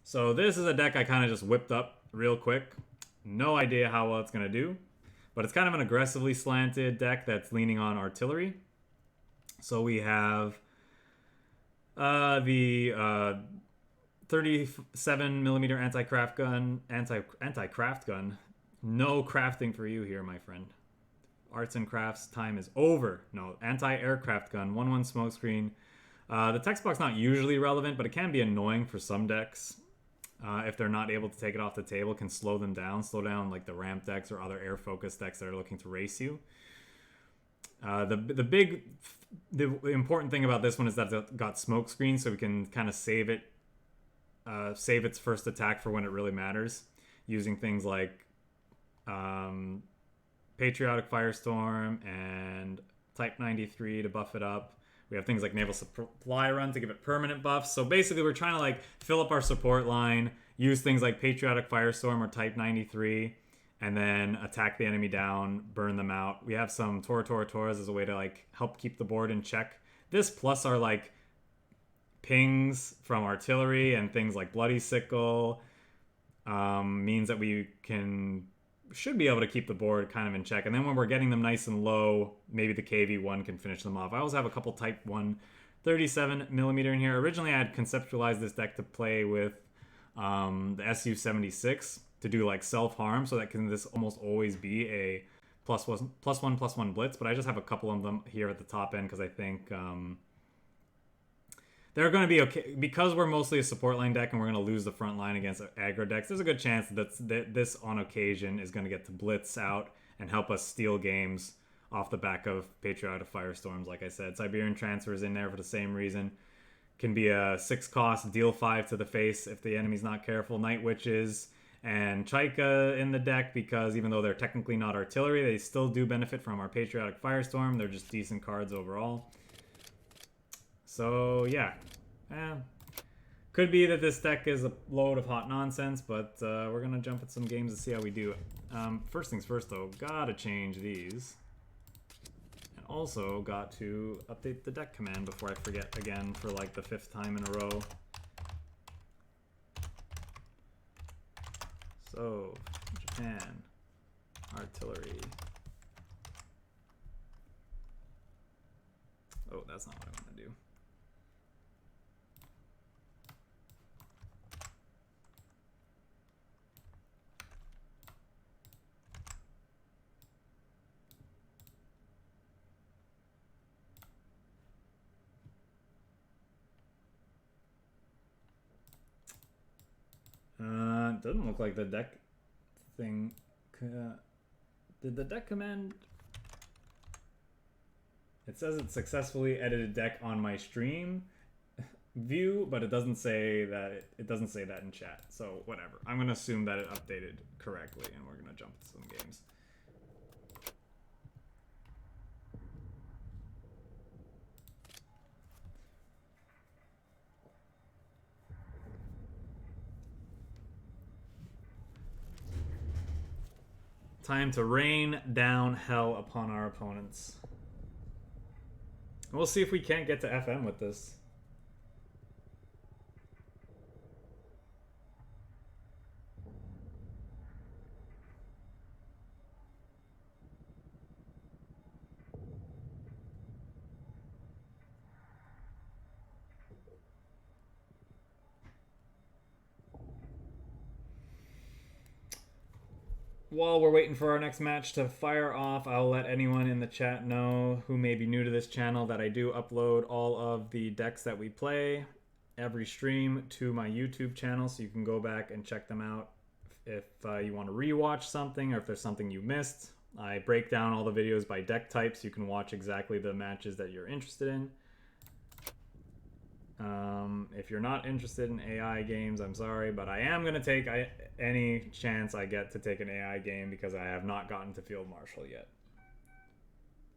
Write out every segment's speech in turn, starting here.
So this is a deck I kind of just whipped up real quick. No idea how well it's going to do, but it's kind of an aggressively slanted deck that's leaning on artillery. So we have the 37 millimeter anti-craft gun, anti-craft gun. No crafting for you here, my friend. Arts and crafts time is over. No, anti-aircraft gun, 1/1 smokescreen. The text box not usually relevant, but it can be annoying for some decks. If they're not able to take it off the table, can slow down like the ramp decks or other air focused decks that are looking to race you. The important thing about this one is that it's got smoke screen, so we can kind of save its first attack for when it really matters, using things like Patriotic Firestorm and Type 93 to buff it up. We have things like Naval Supply Run to give it permanent buffs. So basically we're trying to like fill up our support line, use things like Patriotic Firestorm or Type 93, and then attack the enemy down, burn them out. We have some Toras as a way to like help keep the board in check. This plus our like pings from artillery and things like Bloody Sickle means that we should be able to keep the board kind of in check. And then when we're getting them nice and low, maybe the KV-1 can finish them off. I also have a couple Type 1 37 millimeter in here. Originally, I had conceptualized this deck to play with the SU-76 to do like self-harm, so that can this almost always be a +1/+1 blitz. But I just have a couple of them here at the top end because I think they're going to be okay. Because we're mostly a support line deck and we're going to lose the front line against aggro decks, there's a good chance that this, on occasion, is going to get to blitz out and help us steal games off the back of Patriotic Firestorms, like I said. Siberian Transfer is in there for the same reason. Can be a 6 cost, deal 5 to the face if the enemy's not careful. Night Witches and CHAIKA in the deck, because even though they're technically not artillery, they still do benefit from our Patriotic Firestorm. They're just decent cards overall. So, yeah. Could be that this deck is a load of hot nonsense, but we're going to jump at some games to see how we do it. First things first, though, gotta change these. And also got to update the deck command before I forget again for like the 5th time in a row. So, Japan, artillery. Oh, that's not what I want to do. It doesn't look like the deck thing. Did the deck command? It says it successfully edited deck on my stream view, but it doesn't say that. It doesn't say that in chat. So whatever. I'm gonna assume that it updated correctly, and we're gonna jump to some games. Time to rain down hell upon our opponents. We'll see if we can't get to FM with this. While we're waiting for our next match to fire off, I'll let anyone in the chat know who may be new to this channel that I do upload all of the decks that we play every stream to my YouTube channel, so you can go back and check them out if you want to rewatch something or if there's something you missed. I break down all the videos by deck type so you can watch exactly the matches that you're interested in. If you're not interested in AI games, I'm sorry, but I am going to take any chance I get to take an AI game because I have not gotten to Field Marshal yet.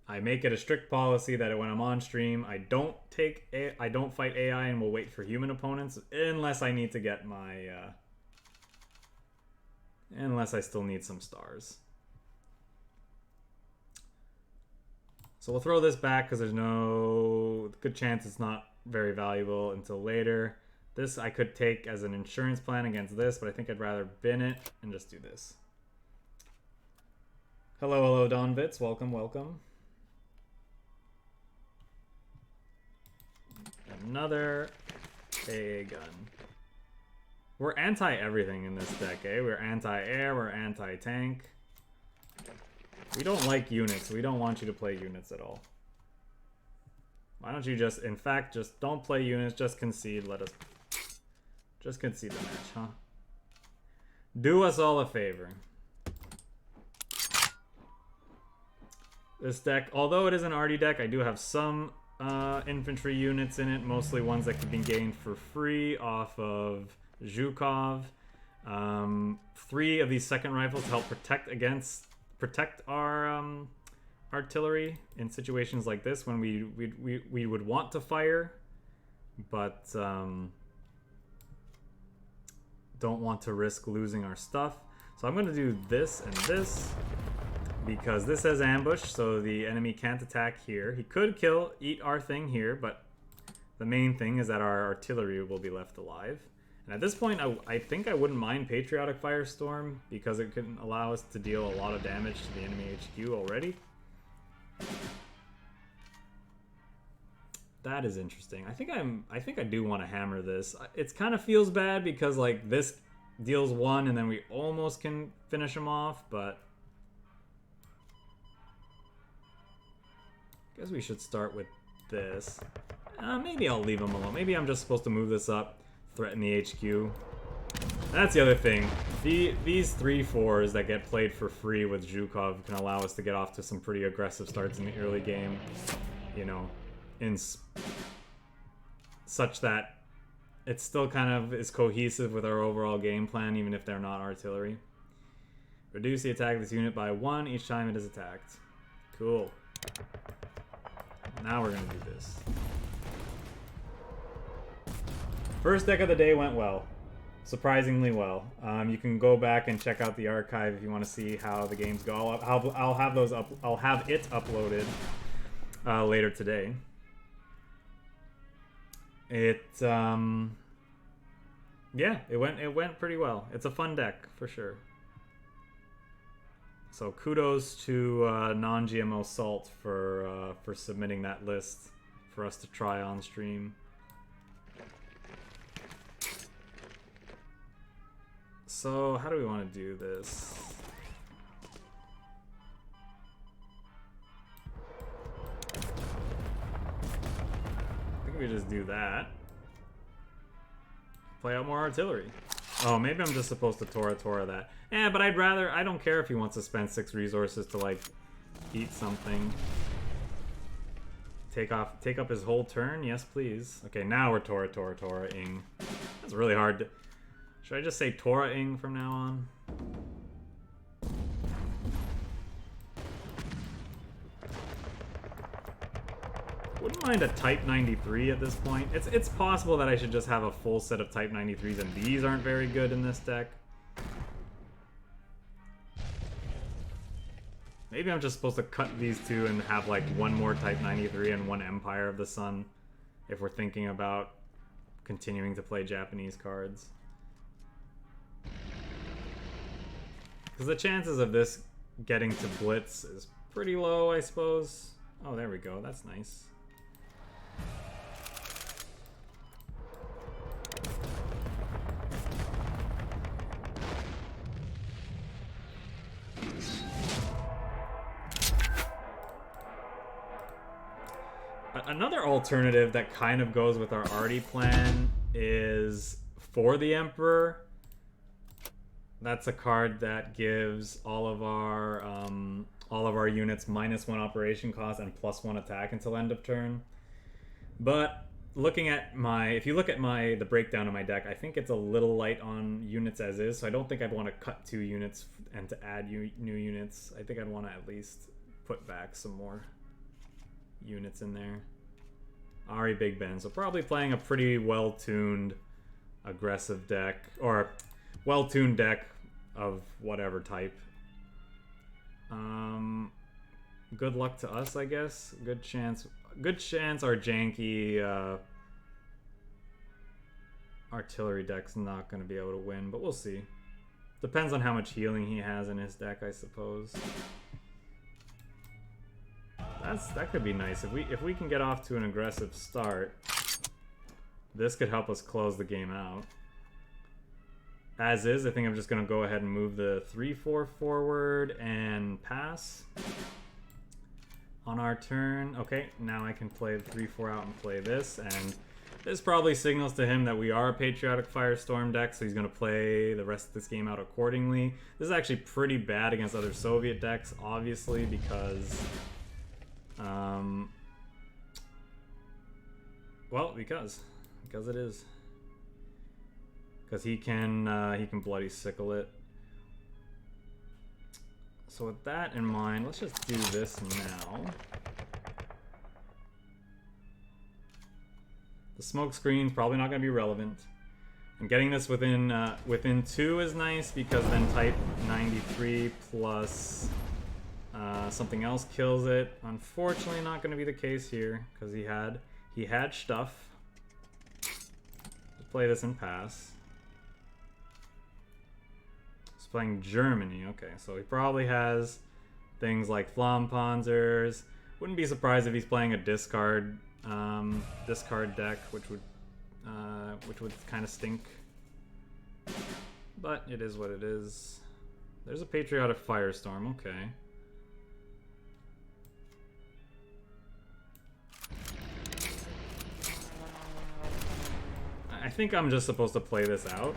I make it a strict policy that when I'm on stream, I don't fight AI and will wait for human opponents unless I need to get my unless I still need some stars. So we'll throw this back because there's no good chance it's not very valuable until later. This I could take as an insurance plan against this, but I think I'd rather bin it and just do this. Hello, hello, Don Vitz. Welcome, welcome. Another AA gun. We're anti-everything in this deck, eh? We're anti-air, we're anti-tank. We don't like units. We don't want you to play units at all. Why don't you just, in fact, just don't play units, just concede, let us... Just concede the match, huh? Do us all a favor. This deck, although it is an RD deck, I do have some infantry units in it, mostly ones that can be gained for free off of ZHUKOV. 3 of these second rifles to help protect our artillery in situations like this when we would want to fire, but don't want to risk losing our stuff. So I'm going to do this and this because this has ambush, so the enemy can't attack here. He could eat our thing here, but the main thing is that our artillery will be left alive. And at this point, I think I wouldn't mind Patriotic Firestorm because it can allow us to deal a lot of damage to the enemy HQ already. That is interesting. I think I do want to hammer this. It kind of feels bad because like this deals 1 and then we almost can finish him off, but I guess we should start with this. Maybe I'll leave him alone. Maybe I'm just supposed to move this up, threaten the HQ. That's the other thing. These 3-4s that get played for free with ZHUKOV can allow us to get off to some pretty aggressive starts in the early game. You know, such that it still kind of is cohesive with our overall game plan, even if they're not artillery. Reduce the attack of this unit by 1 each time it is attacked. Cool. Now we're going to do this. First deck of the day went well. Surprisingly well. You can go back and check out the archive if you want to see how the games go. I'll have those up. I'll have it uploaded later today. Yeah, it went pretty well. It's a fun deck for sure. So kudos to Non-GMO Salt for submitting that list for us to try on stream. So how do we want to do this? I think we just do that. Play out more artillery. Oh, maybe I'm just supposed to Tora that. Yeah, but I don't care if he wants to spend 6 resources to like eat something. Take up his whole turn? Yes, please. Okay, now we're Tora-ing. That's really hard to... Should I just say Tora-ing from now on? Wouldn't mind a Type 93 at this point. It's possible that I should just have a full set of Type 93s and these aren't very good in this deck. Maybe I'm just supposed to cut these two and have like one more Type 93 and one Empire of the Sun if we're thinking about continuing to play Japanese cards. Because the chances of this getting to Blitz is pretty low, I suppose. Oh, there we go. That's nice. Another alternative that kind of goes with our arty plan is for the Emperor. That's a card that gives all of our units -1 operation cost and +1 attack until end of turn. But looking at if you look at the breakdown of my deck, I think it's a little light on units as is. So I don't think I'd want to cut 2 units and to add new units. I think I'd want to at least put back some more units in there. Ari Big Ben, so probably playing a pretty well-tuned aggressive deck, or well-tuned deck of whatever type. Good luck to us, I guess. Good chance our janky artillery deck's not going to be able to win, but we'll see. Depends on how much healing he has in his deck, I suppose. That could be nice. If we can get off to an aggressive start, this could help us close the game out. As is, I think I'm just going to go ahead and move the 3-4 forward and pass on our turn. Okay, now I can play the 3-4 out and play this, and this probably signals to him that we are a Patriotic Firestorm deck, so he's going to play the rest of this game out accordingly. This is actually pretty bad against other Soviet decks, obviously, because... well, because it is. Because he can bloody sickle it. So with that in mind, let's just do this now. The smoke screen's probably not going to be relevant. And getting this within 2 is nice, because then type 93 plus something else kills it. Unfortunately, not going to be the case here, because he had stuff. Let's play this and pass. He's playing Germany. Okay, so he probably has things like Flampanzers. Wouldn't be surprised if he's playing a discard deck, which would kind of stink. But it is what it is. There's a Patriotic Firestorm. Okay. I think I'm just supposed to play this out.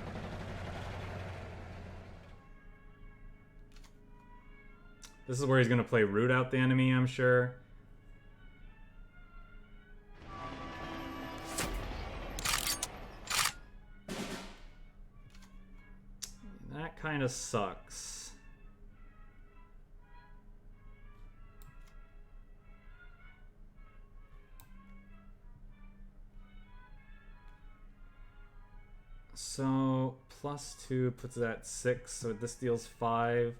This is where he's going to play root out the enemy, I'm sure. That kind of sucks. So +2 puts it at 6, so this deals 5.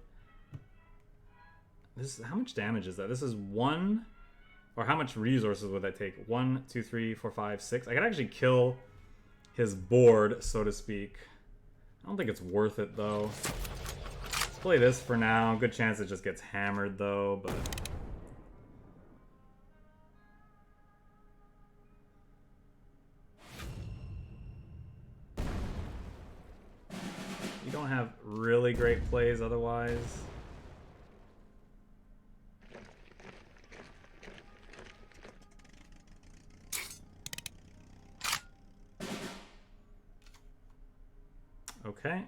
This how much damage is that? This is 1, or how much resources would that take? 1, 2, 3, 4, 5, 6. I could actually kill his board, so to speak. I don't think it's worth it though. Let's play this for now. Good chance it just gets hammered though, but you don't have really great plays otherwise. Okay.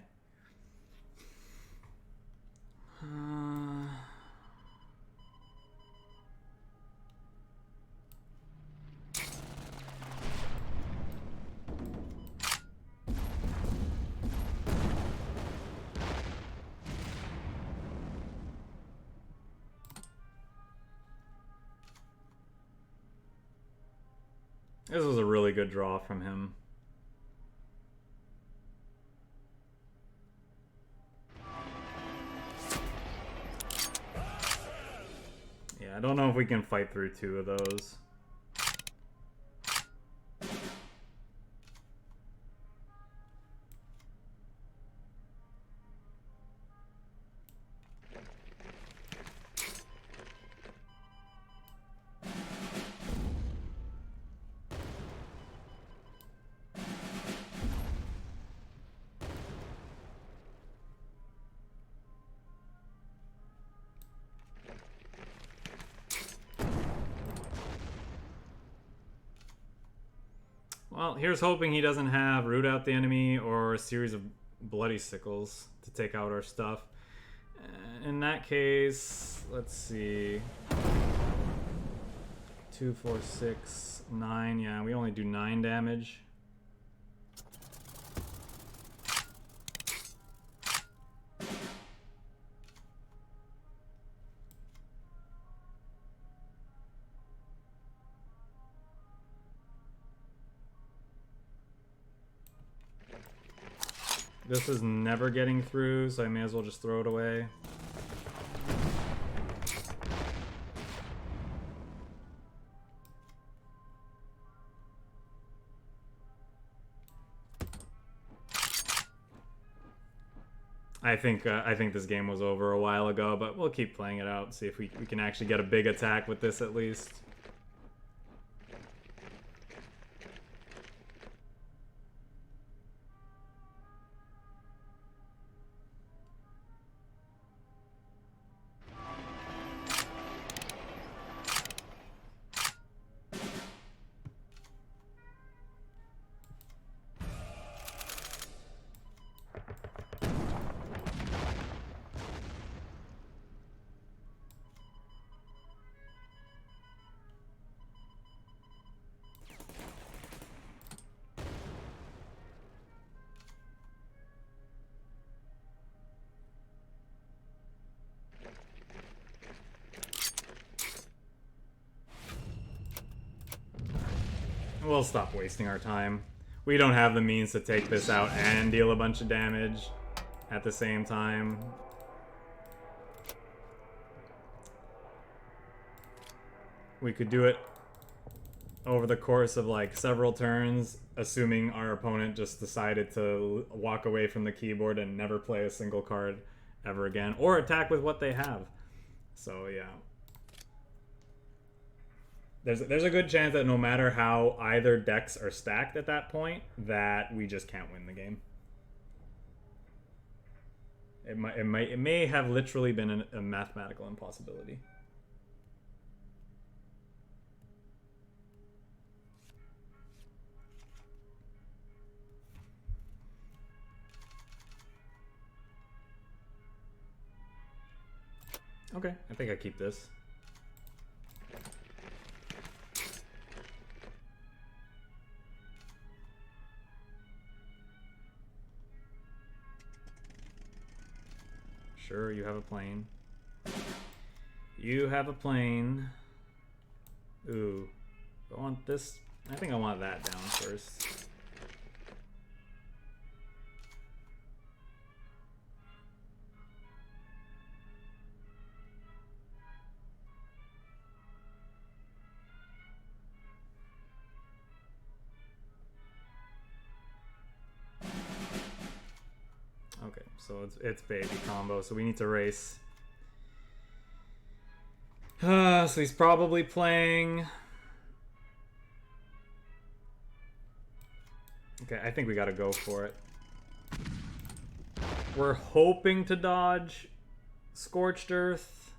This was a really good draw from him. I don't know if we can fight through 2 of those. Well, here's hoping he doesn't have root out the enemy or a series of bloody sickles to take out our stuff. In that case, let's see. 2, 4, 6, 9. Yeah, we only do 9 damage. This is never getting through, so I may as well just throw it away. I think this game was over a while ago, but we'll keep playing it out, see if we can actually get a big attack with this at least. We'll stop wasting our time. We don't have the means to take this out and deal a bunch of damage at the same time. We could do it over the course of like several turns, assuming our opponent just decided to walk away from the keyboard and never play a single card ever again, or attack with what they have. So yeah. There's a good chance that no matter how either decks are stacked at that point, that we just can't win the game. It may have literally been a mathematical impossibility. Okay, I think I keep this. Sure, you have a plane. You have a plane. Ooh. I want this. I think I want that down first. Okay, so it's baby combo, so we need to race. So he's probably playing... Okay, I think we gotta go for it. We're hoping to dodge Scorched Earth.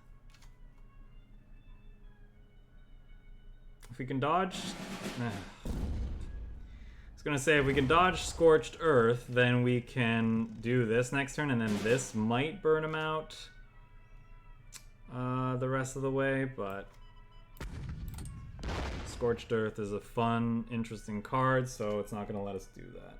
If we can dodge... I was gonna say, if we can dodge Scorched Earth, then we can do this next turn, and then this might burn him out the rest of the way, but Scorched Earth is a fun, interesting card, so it's not gonna let us do that.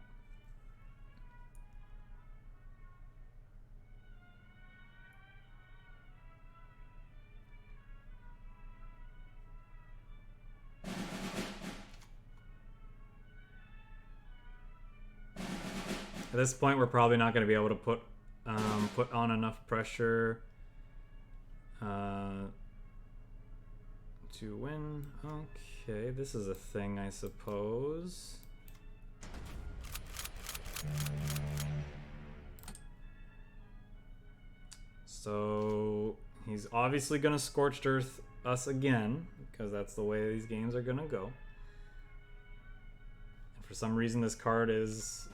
At this point, we're probably not going to be able to put on enough pressure to win. Okay, this is a thing, I suppose. So he's obviously going to Scorched Earth us again, because that's the way these games are going to go. And for some reason, this card is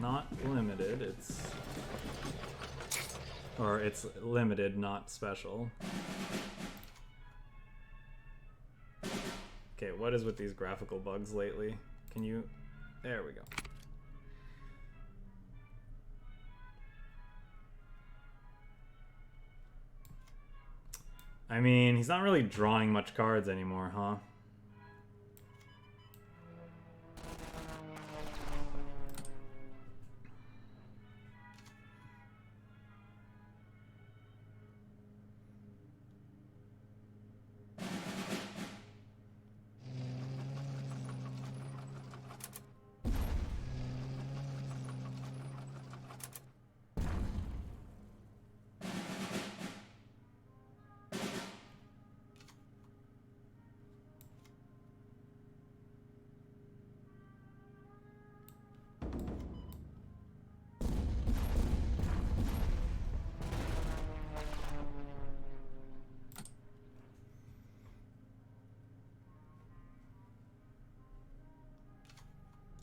not limited. It's limited, not special. Okay, what is with these graphical bugs lately? Can you... There we go. I mean, he's not really drawing much cards anymore, huh?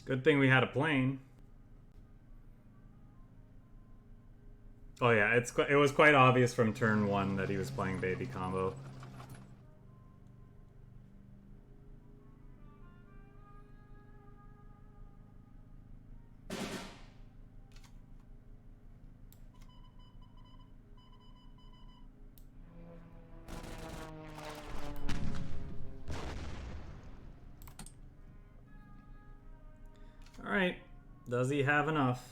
Good thing we had a plane. Oh yeah, it was quite obvious from turn 1 that he was playing baby combo. Alright, does he have enough?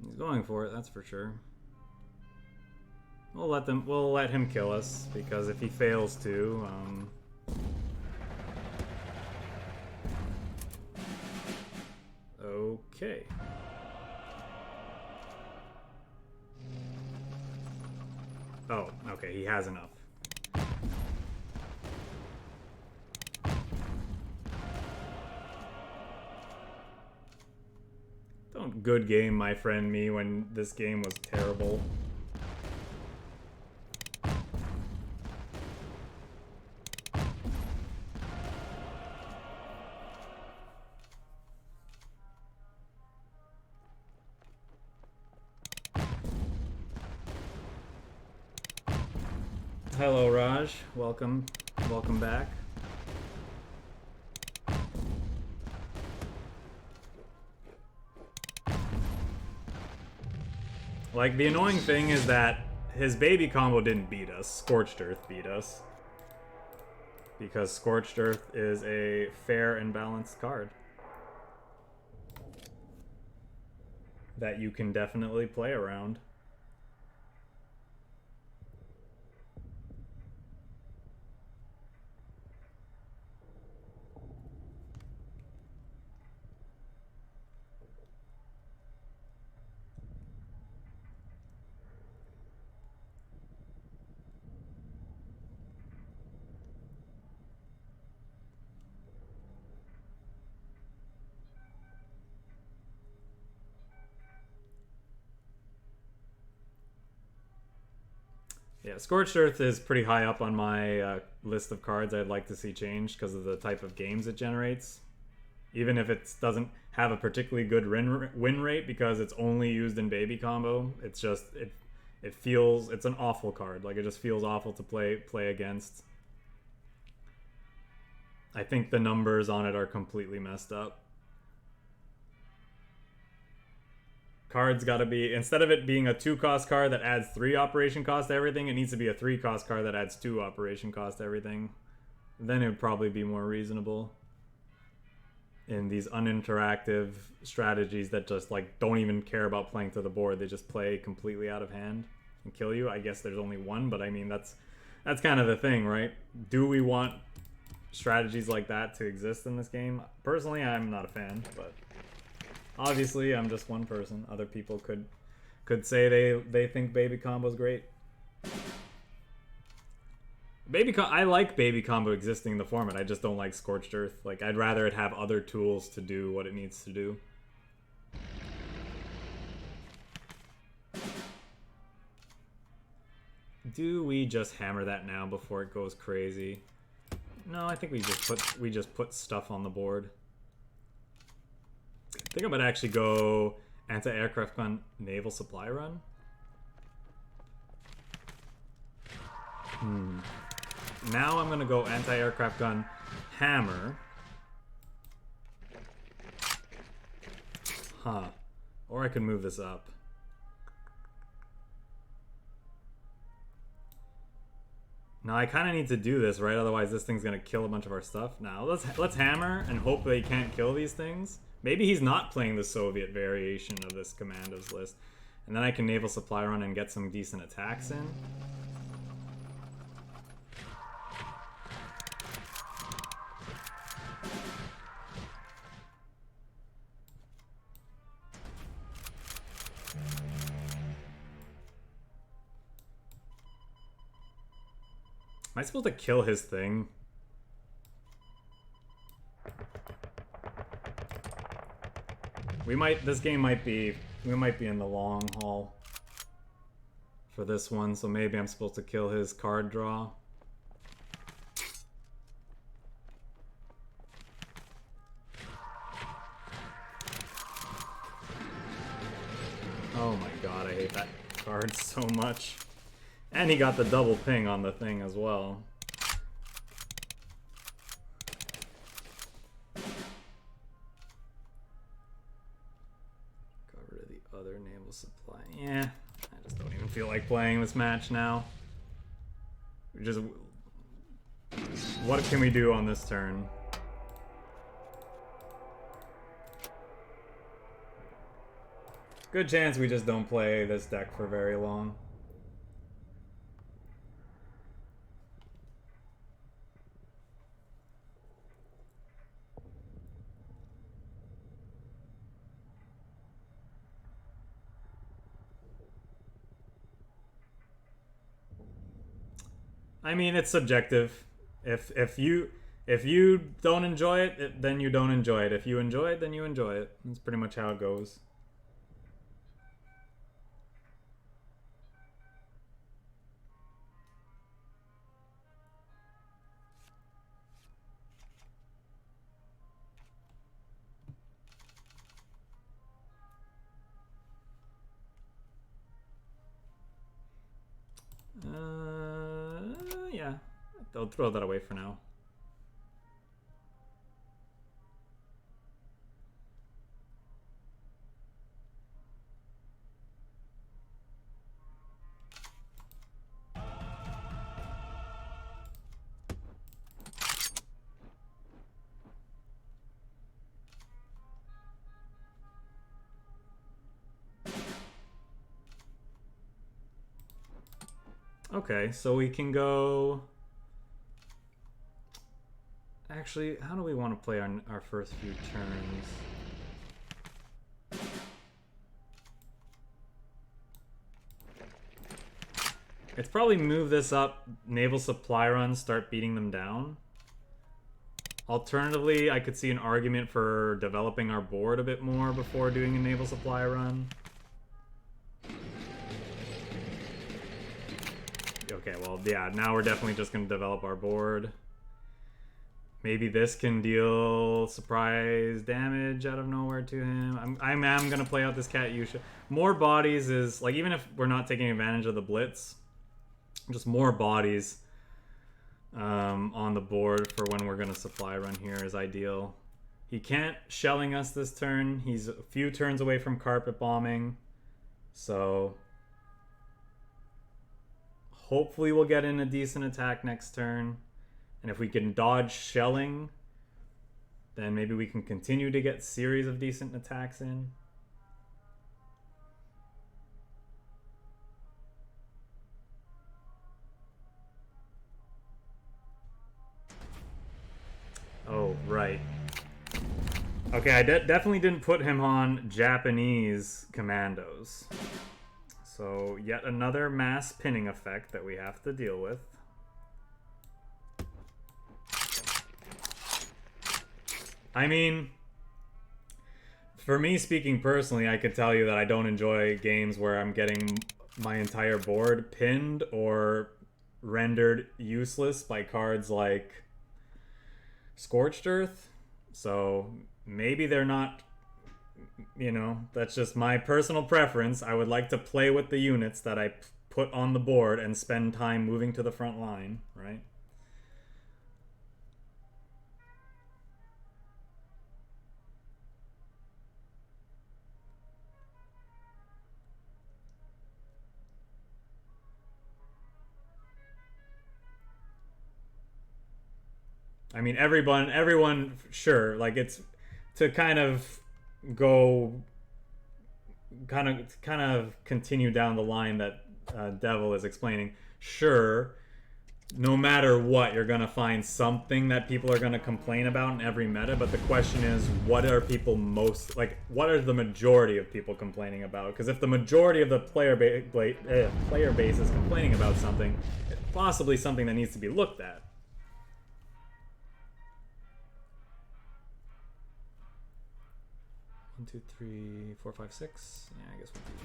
He's going for it, that's for sure. We'll let him kill us, because if he fails to, okay. Oh, okay, he has enough. Don't good game my friend me when this game was terrible. Hello Raj, welcome back. Like, the annoying thing is that his baby combo didn't beat us. Scorched Earth beat us. Because Scorched Earth is a fair and balanced card that you can definitely play around. Yeah, Scorched Earth is pretty high up on my list of cards I'd like to see changed because of the type of games it generates. Even if it doesn't have a particularly good win rate because it's only used in baby combo, it's just it feels, it's an awful card. Like, it just feels awful to play against. I think the numbers on it are completely messed up. Card's gotta be, instead of it being a 2-cost card that adds 3 operation cost to everything, it needs to be a 3-cost card that adds 2 operation cost to everything. Then it would probably be more reasonable. In these uninteractive strategies that just, like, don't even care about playing to the board, they just play completely out of hand and kill you. I guess there's only one, but I mean, that's kind of the thing, right? Do we want strategies like that to exist in this game? Personally, I'm not a fan, but obviously, I'm just one person. Other people could say they think baby combo's great. I like baby combo existing in the format. I just don't like Scorched Earth. Like, I'd rather it have other tools to do what it needs to do. Do we just hammer that now before it goes crazy? No, I think we just put stuff on the board. I think I'm gonna actually go anti-aircraft gun naval supply run. Now I'm gonna go anti-aircraft gun hammer. Huh. Or I could move this up. Now I kind of need to do this, right? Otherwise this thing's gonna kill a bunch of our stuff. Now let's hammer and hope they can't kill these things. Maybe he's not playing the Soviet variation of this commandos list. And then I can naval supply run and get some decent attacks in. Am I supposed to kill his thing? We might in the long haul. for this one, so maybe I'm supposed to kill his card draw. Oh my god, I hate that card so much. And he got the double ping on the thing as well. Cover to the other naval supply. Yeah, I just don't even feel like playing this match now. Just, what can we do on this turn? Good chance we just don't play this deck for very long. I mean, it's subjective. If you don't enjoy it, then you don't enjoy it. If you enjoy it, then you enjoy it. That's pretty much how it goes. Yeah, I'll throw that away for now. Okay, so we can go... Actually, how do we want to play our first few turns? It's probably move this up, naval supply run, start beating them down. Alternatively, I could see an argument for developing our board a bit more before doing a naval supply run. Okay, well, yeah, now we're definitely just going to develop our board. Maybe this can deal surprise damage out of nowhere to him. I am going to play out this KATYUSHA. More bodies is, like, even if we're not taking advantage of the blitz, just more bodies on the board for when we're going to supply run here is ideal. He can't shelling us this turn. He's a few turns away from carpet bombing. So hopefully we'll get in a decent attack next turn. And if we can dodge shelling, then maybe we can continue to get series of decent attacks in. Oh, right. Okay, I definitely didn't put him on Japanese commandos. So, yet another mass pinning effect that we have to deal with. I mean, for me speaking personally, I could tell you that I don't enjoy games where I'm getting my entire board pinned or rendered useless by cards like Scorched Earth. So maybe they're not, you know, that's just my personal preference. I would like to play with the units that I put on the board and spend time moving to the front line, right? I mean, everyone, sure, like, it's to kind of go, kind of continue down the line that Devil is explaining. Sure, no matter what, you're gonna find something that people are gonna complain about in every meta. But the question is, what are people most like? What are the majority of people complaining about? Because if the majority of the player base is complaining about something, it's possibly something that needs to be looked at. 1, 2, 3, 4, 5, 6. Yeah, I guess we'll do.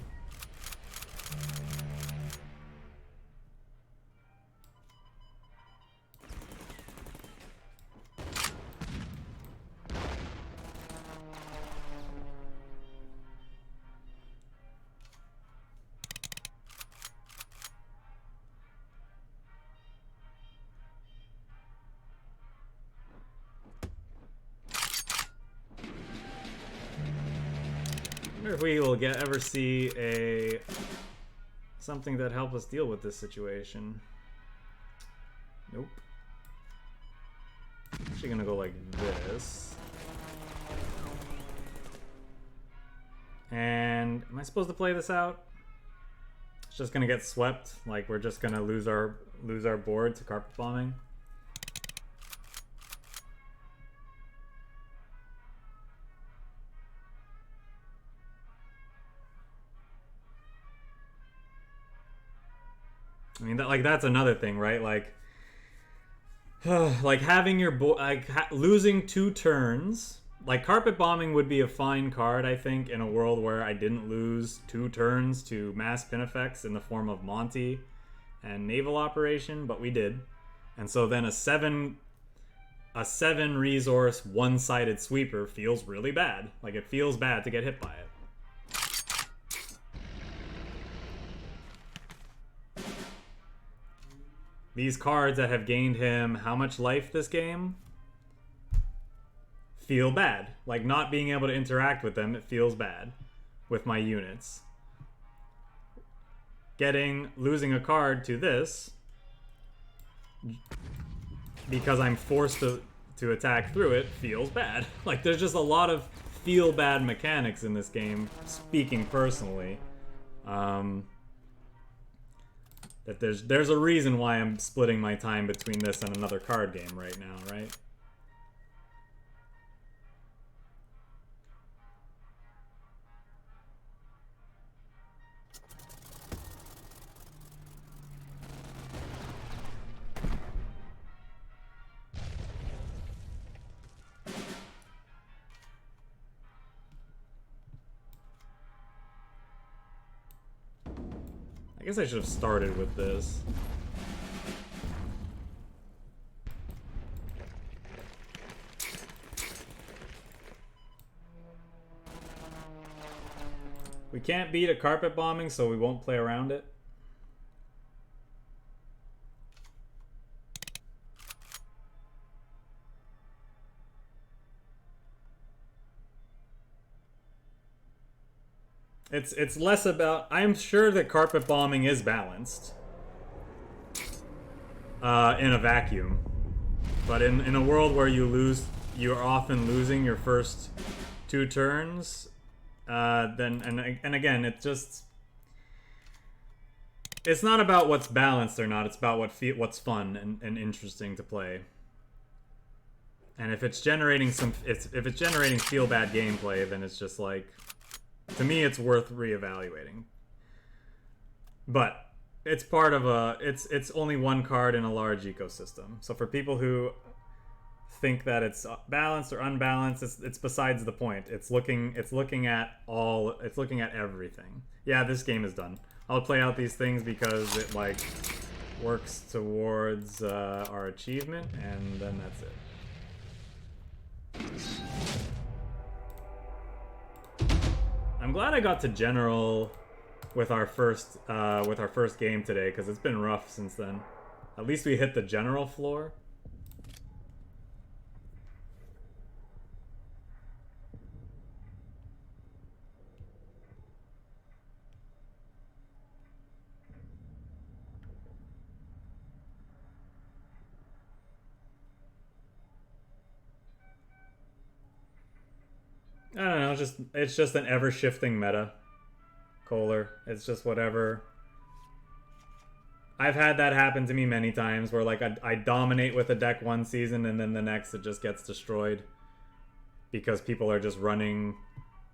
wonder if we will ever see something that helps us deal with this situation. Nope. Actually gonna go like this. And am I supposed to play this out? It's just gonna get swept, like we're just gonna lose our board to carpet bombing. I mean, that's another thing, right? Like, like having your losing 2 turns. Like, carpet bombing would be a fine card, I think, in a world where I didn't lose 2 turns to mass pin effects in the form of Monty and naval operation, but we did. And so then a 7 resource one-sided sweeper feels really bad. Like, it feels bad to get hit by it. These cards that have gained him how much life this game feel bad. Like, not being able to interact with them, it feels bad with my units. Losing a card to this because I'm forced to attack through it feels bad. Like, there's just a lot of feel bad mechanics in this game, speaking personally. That there's a reason why I'm splitting my time between this and another card game right now, right? I guess I should have started with this. We can't beat a carpet bombing, so we won't play around it. It's less about... I'm sure that carpet bombing is balanced in a vacuum. But in a world where you're often losing your first 2 turns, and again, it's not about what's balanced or not, it's about what's fun and interesting to play. And if it's generating feel bad gameplay, then it's just like... To me, it's worth reevaluating. But it's part of it's only one card in a large ecosystem. So for people who think that it's balanced or unbalanced, it's besides the point. It's looking at everything. Yeah, this game is done. I'll play out these things because it like works towards our achievement, and then that's it. I'm glad I got to general with our first game today, because it's been rough since then. At least we hit the general floor. I don't know, it's just an ever-shifting meta, Kohler. It's just whatever. I've had that happen to me many times, where like I dominate with a deck one season, and then the next it just gets destroyed. Because people are just running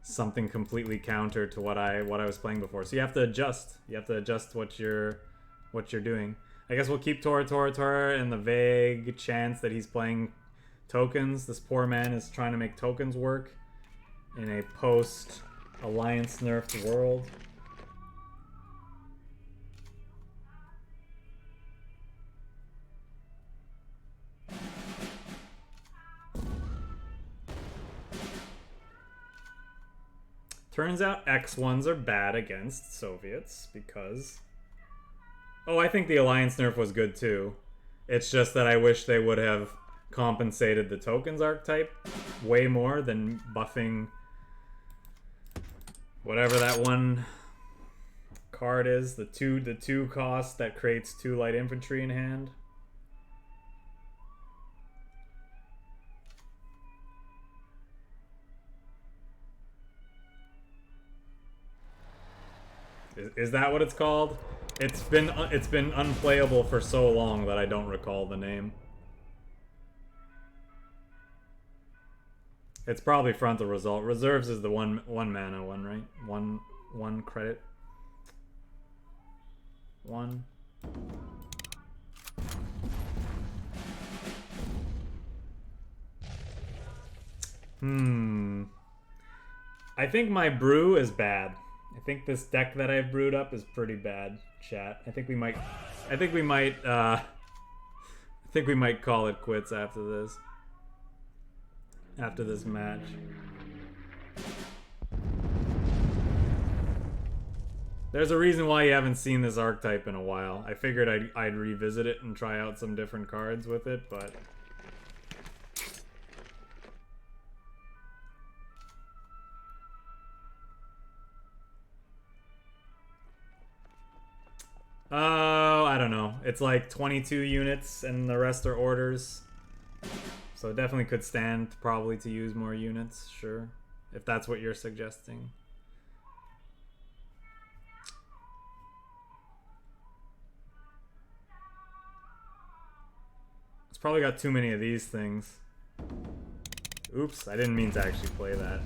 something completely counter to what I was playing before. So you have to adjust. You have to adjust what you're doing. I guess we'll keep Tora in the vague chance that he's playing tokens. This poor man is trying to make tokens work in a post-Alliance nerfed world. Turns out X1s are bad against Soviets because... Oh, I think the Alliance nerf was good too. It's just that I wish they would have compensated the tokens archetype way more than buffing Whatever that one card is, the two cost that creates 2 light infantry in hand. Is that what it's called? It's been unplayable for so long that I don't recall the name. It's probably frontal result. Reserves is the one mana one, right? One credit. One. I think my brew is bad. I think this deck that I've brewed up is pretty bad, chat. I think we might call it quits after this. After this match. There's a reason why you haven't seen this archetype in a while. I figured I'd revisit it and try out some different cards with it, but oh, I don't know. It's like 22 units and the rest are orders. So it definitely could stand probably to use more units, sure. If that's what you're suggesting. It's probably got too many of these things. Oops, I didn't mean to actually play that.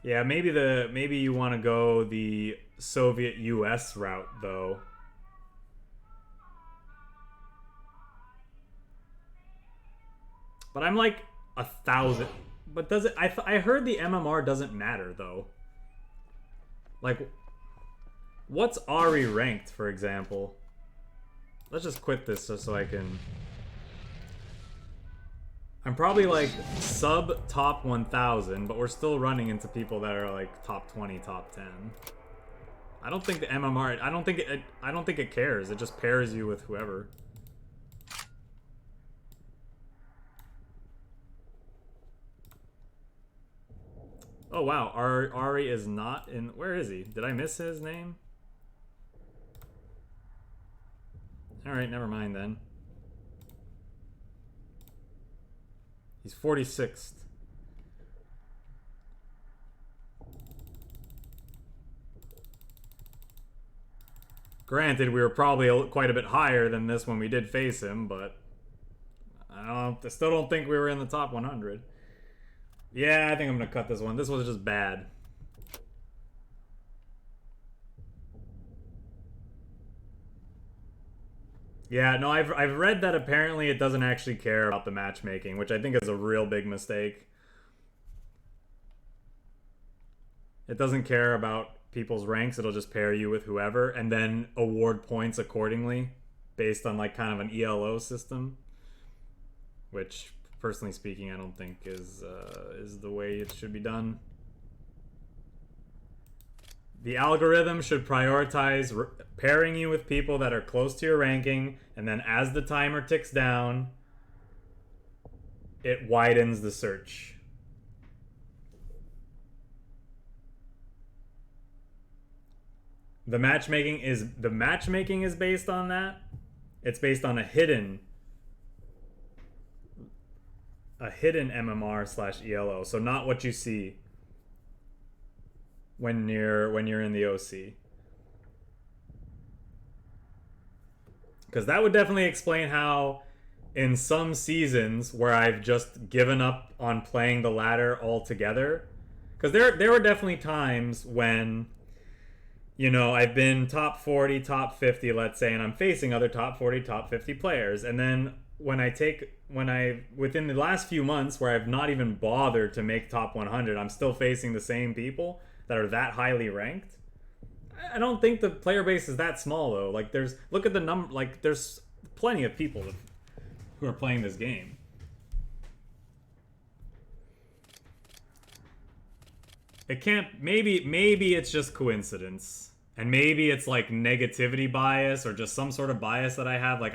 Yeah, maybe you want to go the Soviet US route though. But I'm like 1,000. But does it? I heard the MMR doesn't matter though. Like, what's Ari ranked, for example? Let's just quit this just so I can. I'm probably like sub top 1,000, but we're still running into people that are like top 20, top 10. I don't think the MMR. I don't think it cares. It just pairs you with whoever. Oh wow, Ari is not in. Where is he? Did I miss his name? All right, never mind then. He's 46th. Granted, we were probably quite a bit higher than this when we did face him, but I still don't think we were in the top 100. Yeah, I think I'm gonna cut this one. This was just bad. Yeah, no, I've read that apparently it doesn't actually care about the matchmaking, which I think is a real big mistake. It doesn't care about people's ranks. It'll just pair you with whoever and then award points accordingly based on like kind of an ELO system, which personally speaking I don't think is the way it should be done. The algorithm should prioritize pairing you with people that are close to your ranking, and then as the timer ticks down, it widens the search. The matchmaking is based on that. It's based on a hidden MMR/ELO, so not what you see when you're in the OC. Because that would definitely explain how in some seasons where I've just given up on playing the ladder altogether, because there were definitely times when, you know, I've been top 40, top 50, let's say, and I'm facing other top 40, top 50 players, and then within the last few months where I've not even bothered to make top 100, I'm still facing the same people that are that highly ranked. I don't think the player base is that small though. Like look at the number, like there's plenty of people who are playing this game. It can't, maybe it's just coincidence. And maybe it's like negativity bias or just some sort of bias that I have. Like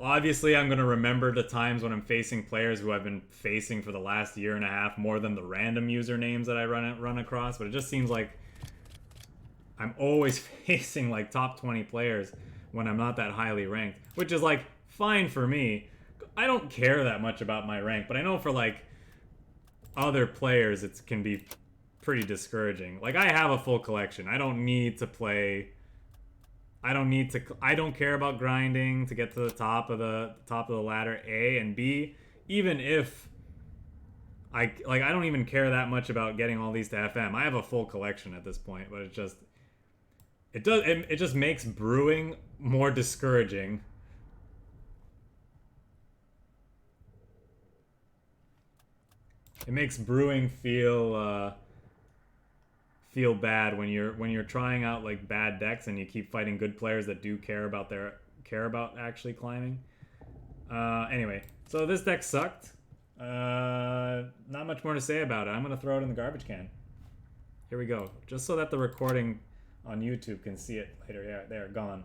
obviously I'm gonna remember the times when I'm facing players who I've been facing for the last year and a half more than the random usernames that I run across. But it just seems like I'm always facing like top 20 players when I'm not that highly ranked, which is like fine for me. I don't care that much about my rank, but I know for like other players it can be pretty discouraging. Like I have a full collection. I don't need to play. I don't care about grinding to get to the top of the ladder, A, and B, even if I don't even care that much about getting all these to FM. I have a full collection at this point, but it just makes brewing more discouraging. It makes brewing feel bad when you're trying out like bad decks and you keep fighting good players that do care about actually climbing. Anyway, so this deck sucked. Not much more to say about it. I'm gonna throw it in the garbage can. Here we go, just so that the recording on YouTube can see it later. Yeah, there, gone.